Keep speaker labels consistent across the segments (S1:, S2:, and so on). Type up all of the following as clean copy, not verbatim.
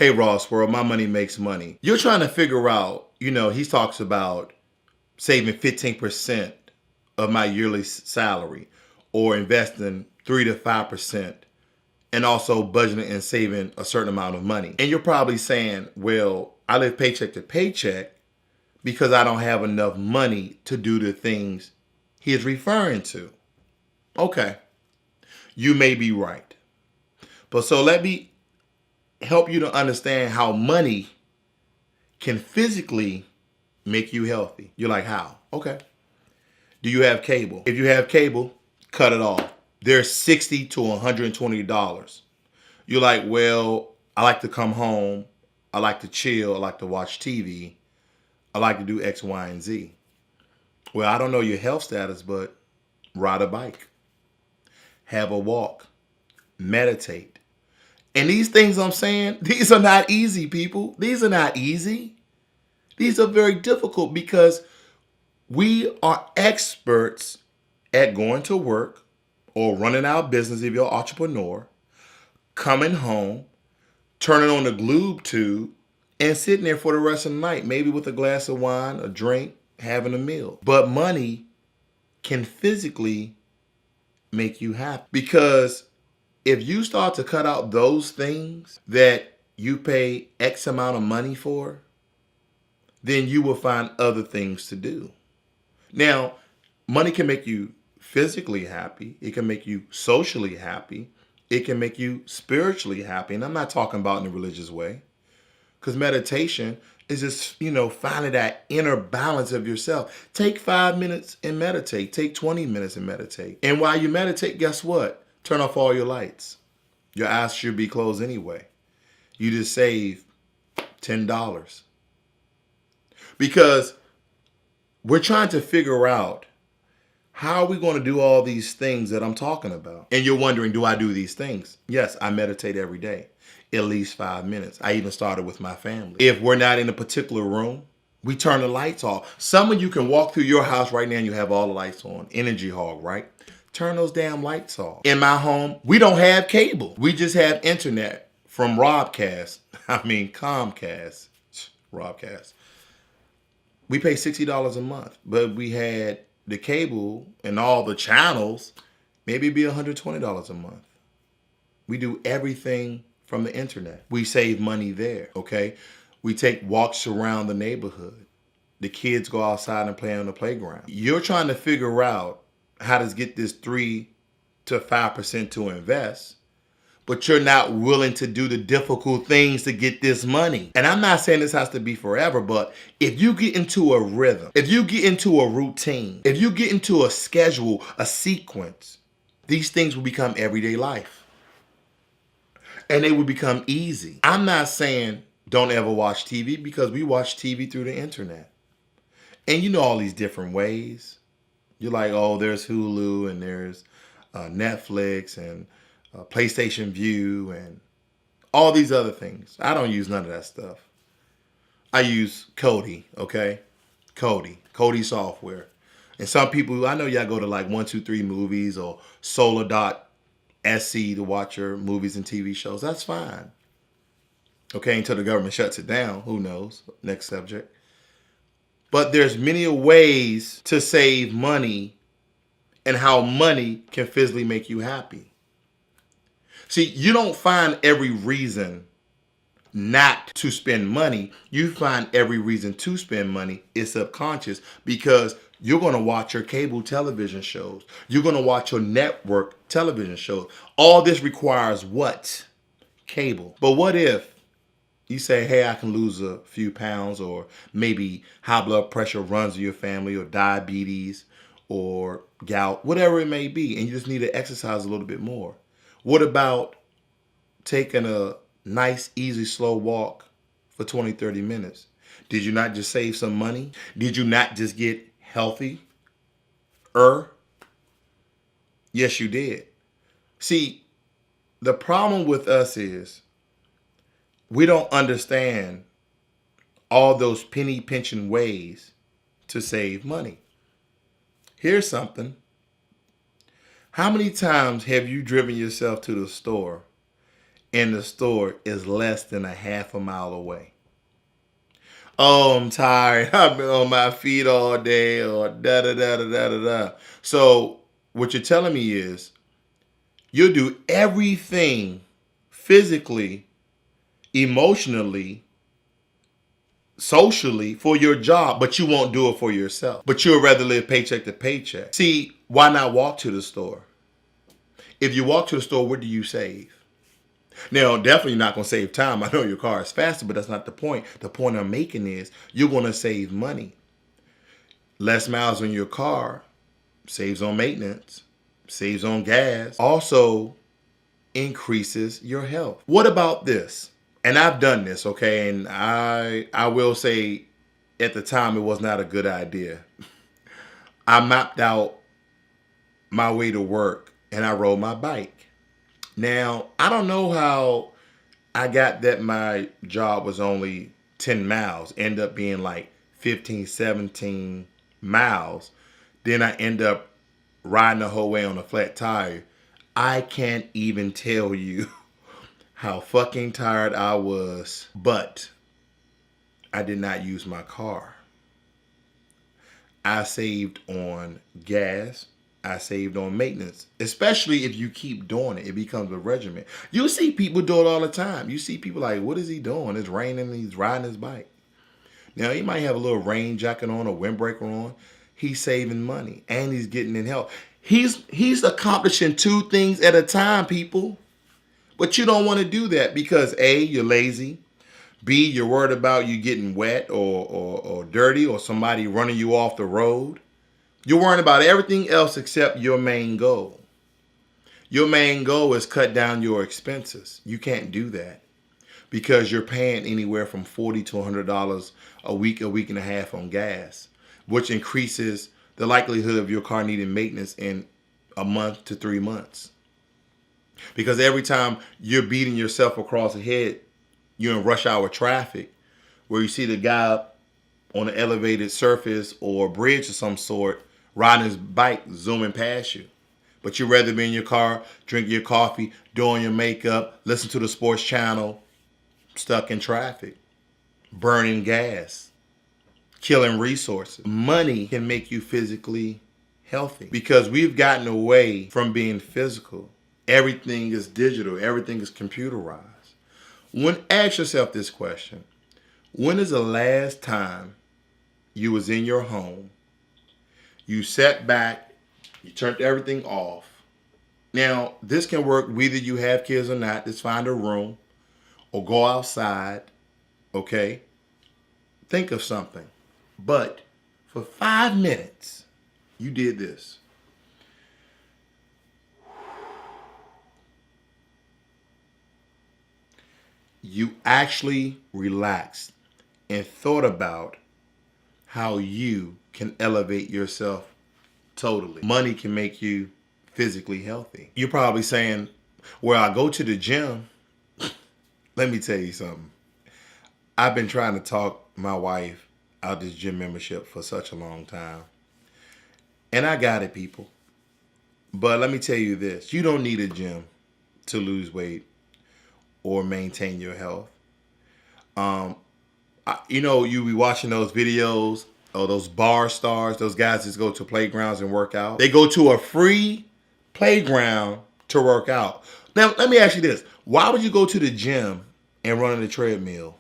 S1: Hey Ross, World, my money makes money. You're trying to figure out, he talks about saving 15% of my yearly salary or investing 3 to 5% and also budgeting and saving a certain amount of money. And you're probably saying, well, I live paycheck to paycheck because I don't have enough money to do the things he is referring to. Okay, you may be right. But so let me help you to understand how money can physically make you healthy. You're like, how? Okay. Do you have cable? If you have cable, cut it off. They're $60 to $120. You're like, well, I like to come home. I like to chill. I like to watch TV. I like to do X, Y, and Z. Well, I don't know your health status, but ride a bike, have a walk, meditate. And these things I'm saying, these are not easy, people. These are not easy. These are very difficult because we are experts at going to work or running our business if you're an entrepreneur, coming home, turning on the Gloob tube, and sitting there for the rest of the night, maybe with a glass of wine, a drink, having a meal. But money can physically make you happy because if you start to cut out those things that you pay X amount of money for, then you will find other things to do. Now, money can make you physically happy. It can make you socially happy. It can make you spiritually happy. And I'm not talking about in a religious way. Because meditation is just, finding that inner balance of yourself. Take 5 minutes and meditate. Take 20 minutes and meditate. And while you meditate, guess what? Turn off all your lights. Your eyes should be closed anyway. You just save $10. Because we're trying to figure out how are we going to do all these things that I'm talking about. And you're wondering, do I do these things? Yes, I meditate every day, at least 5 minutes. I even started with my family. If we're not in a particular room, we turn the lights off. Some of you can walk through your house right now and you have all the lights on. Energy hog, right? Turn those damn lights off. In my home, we don't have cable. We just have internet from Comcast. Robcast. We pay $60 a month, but we had the cable and all the channels, maybe it'd be $120 a month. We do everything from the internet. We save money there, okay? We take walks around the neighborhood. The kids go outside and play on the playground. You're trying to figure out how to get this 3 to 5% to invest, but you're not willing to do the difficult things to get this money. And I'm not saying this has to be forever, but if you get into a rhythm, if you get into a routine, if you get into a schedule, a sequence, these things will become everyday life. And they will become easy. I'm not saying don't ever watch TV because we watch TV through the internet. And you know all these different ways. You're like, oh, there's Hulu and there's Netflix and PlayStation View and all these other things. I don't use none of that stuff. I use Kodi, okay? Kodi software. And some people, I know y'all go to like 123 Movies or Solar.sc to watch your movies and TV shows. That's fine. Okay, until the government shuts it down. Who knows? Next subject. But there's many ways to save money and how money can physically make you happy. See, you don't find every reason not to spend money. You find every reason to spend money is subconscious because you're going to watch your cable television shows. You're going to watch your network television shows. All this requires what? Cable. But what if you say, hey, I can lose a few pounds, or maybe high blood pressure runs in your family, or diabetes, or gout, whatever it may be, and you just need to exercise a little bit more. What about taking a nice, easy, slow walk for 20, 30 minutes? Did you not just save some money? Did you not just get healthy? Yes, you did. See, the problem with us is we don't understand all those penny pinching ways to save money. Here's something. How many times have you driven yourself to the store in the store is less than a half a mile away. Oh, I'm tired. I've been on my feet all day, or da da da da da da da. So what you're telling me is you'll do everything physically, emotionally, socially for your job, but you won't do it for yourself. But you'll rather live paycheck to paycheck. See, why not walk to the store? If you walk to the store, what do you save? Now, definitely not going to save time. I know your car is faster, but that's not the point. The point I'm making is you're going to save money. Less miles on your car saves on maintenance, saves on gas, also increases your health. What about this? And I've done this, okay? And I will say at the time it was not a good idea. I mapped out my way to work and I rode my bike. Now, I don't know how I got that my job was only 10 miles, end up being like 15, 17 miles. Then I end up riding the whole way on a flat tire. I can't even tell you how fucking tired I was, but I did not use my car. I saved on gas. I saved on maintenance, especially if you keep doing it. It becomes a regimen. You see people do it all the time. You see people like, what is he doing? It's raining and he's riding his bike. Now, he might have a little rain jacket on, a windbreaker on. He's saving money and he's getting in health. He's accomplishing two things at a time, people. But you don't want to do that because A, you're lazy. B, you're worried about you getting wet or dirty or somebody running you off the road. You're worrying about everything else except your main goal. Your main goal is cut down your expenses. You can't do that because you're paying anywhere from $40 to $100 a week and a half on gas, which increases the likelihood of your car needing maintenance in a month to 3 months. Because every time you're beating yourself across the head, you're in rush hour traffic where you see the guy on an elevated surface or bridge of some sort riding his bike zooming past you. But you'd rather be in your car, drinking your coffee, doing your makeup, listen to the sports channel, stuck in traffic, burning gas, killing resources. Money can make you physically healthy because we've gotten away from being physical. Everything is digital. Everything is computerized. Ask yourself this question. When is the last time you was in your home, you sat back, you turned everything off? Now, this can work whether you have kids or not. Just find a room or go outside, okay? Think of something. But for 5 minutes, you did this. You actually relaxed and thought about how you can elevate yourself totally. Money can make you physically healthy. You're probably saying, well, I go to the gym. Let me tell you something. I've been trying to talk my wife out this gym membership for such a long time. And I got it, people. But let me tell you this. You don't need a gym to lose weight or maintain your health. You be watching those videos or those bar stars, those guys that go to playgrounds and work out. They go to a free playground to work out. Now, let me ask you this. Why would you go to the gym and run on the treadmill?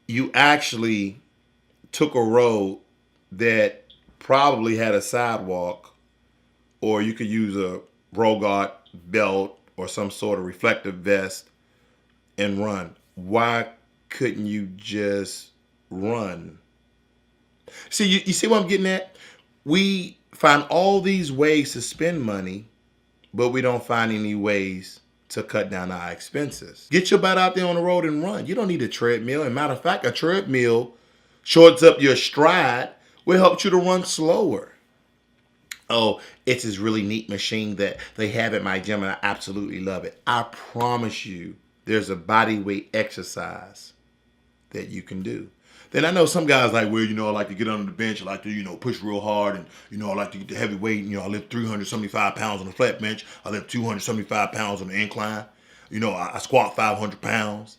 S1: You actually took a road that probably had a sidewalk, or you could use a Rogart belt or some sort of reflective vest and run. Why couldn't you just run? See, you see what I'm getting at? We find all these ways to spend money, but we don't find any ways to cut down our expenses. Get your butt out there on the road and run. You don't need a treadmill. And matter of fact, a treadmill shortens up your stride, will help you to run slower. Oh, it's this really neat machine that they have at my gym, and I absolutely love it. I promise you, there's a body weight exercise that you can do. Then I know some guys like, well, I like to get under the bench. I like to, push real hard. And, I like to get the heavy weight. I lift 375 pounds on the flat bench. I lift 275 pounds on the incline. I squat 500 pounds.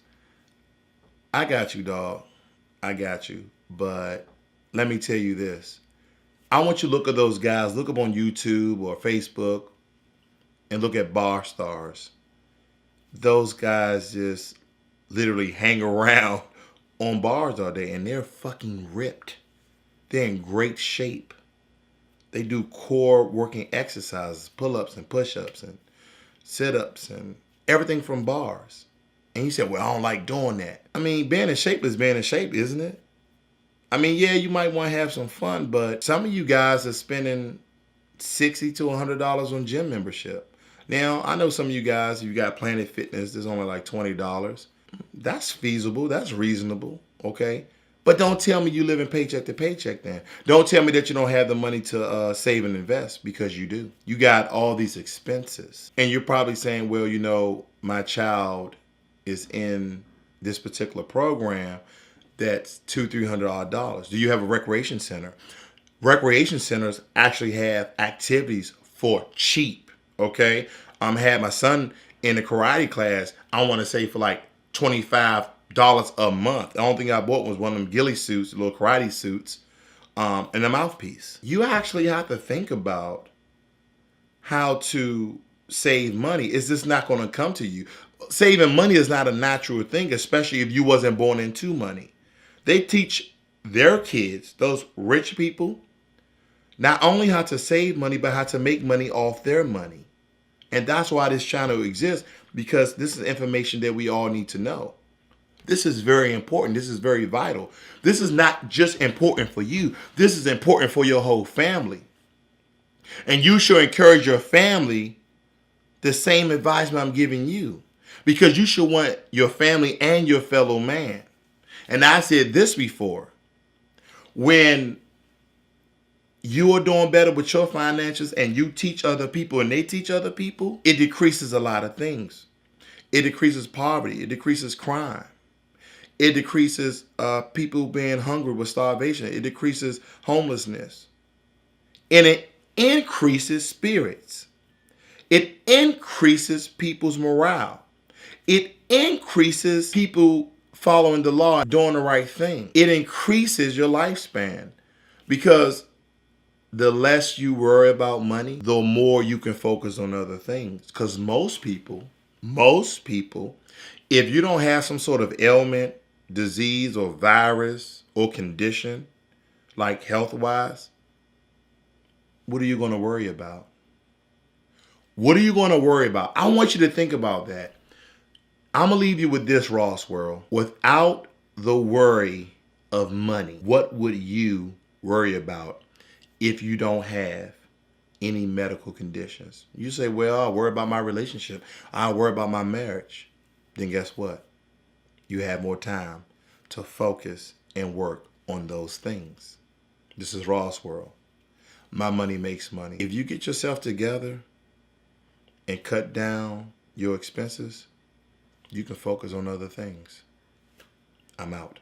S1: I got you, dog. I got you. But let me tell you this. I want you to look at those guys. Look up on YouTube or Facebook and look at bar stars. Those guys just literally hang around on bars all day and they're fucking ripped. They're in great shape. They do core working exercises, pull-ups and push-ups and sit-ups and everything from bars. And you said, well, I don't like doing that. I mean, being in shape is being in shape, isn't it? I mean, yeah, you might want to have some fun, but some of you guys are spending $60 to $100 on gym membership. Now, I know some of you guys, if you got Planet Fitness, there's only like $20. That's feasible. That's reasonable. Okay. But don't tell me you live in paycheck to paycheck then. Don't tell me that you don't have the money to save and invest, because you do. You got all these expenses. And you're probably saying, well, my child is in this particular program that's $200-300. Do you have a recreation center? Recreation centers actually have activities for cheap. Okay. Had my son in a karate class, I want to say for like $25 a month. The only thing I bought was one of them ghillie suits, little karate suits, and a mouthpiece. You actually have to think about how to save money. Is this not going to come to you? Saving money is not a natural thing, especially if you wasn't born into money. They teach their kids, those rich people, not only how to save money, but how to make money off their money. And that's why this channel exists, because this is information that we all need to know. This is very important. This is very vital. This is not just important for you. This is important for your whole family. And you should encourage your family the same advisement I'm giving you, because you should want your family and your fellow man. And I said this before, when you are doing better with your finances and you teach other people and they teach other people, it decreases a lot of things. It decreases poverty. It decreases crime. It decreases people being hungry with starvation. It decreases homelessness. And it increases spirits. It increases people's morale. It increases people following the law, doing the right thing. It increases your lifespan, because the less you worry about money, the more you can focus on other things. Because most people, if you don't have some sort of ailment, disease, or virus or condition, like health-wise, what are you going to worry about? What are you going to worry about? I want you to think about that. I'm going to leave you with this, Ross World. Without the worry of money, what would you worry about if you don't have any medical conditions? You say, well, I worry about my relationship. I worry about my marriage. Then guess what? You have more time to focus and work on those things. This is Ross World. My money makes money. If you get yourself together and cut down your expenses, you can focus on other things. I'm out.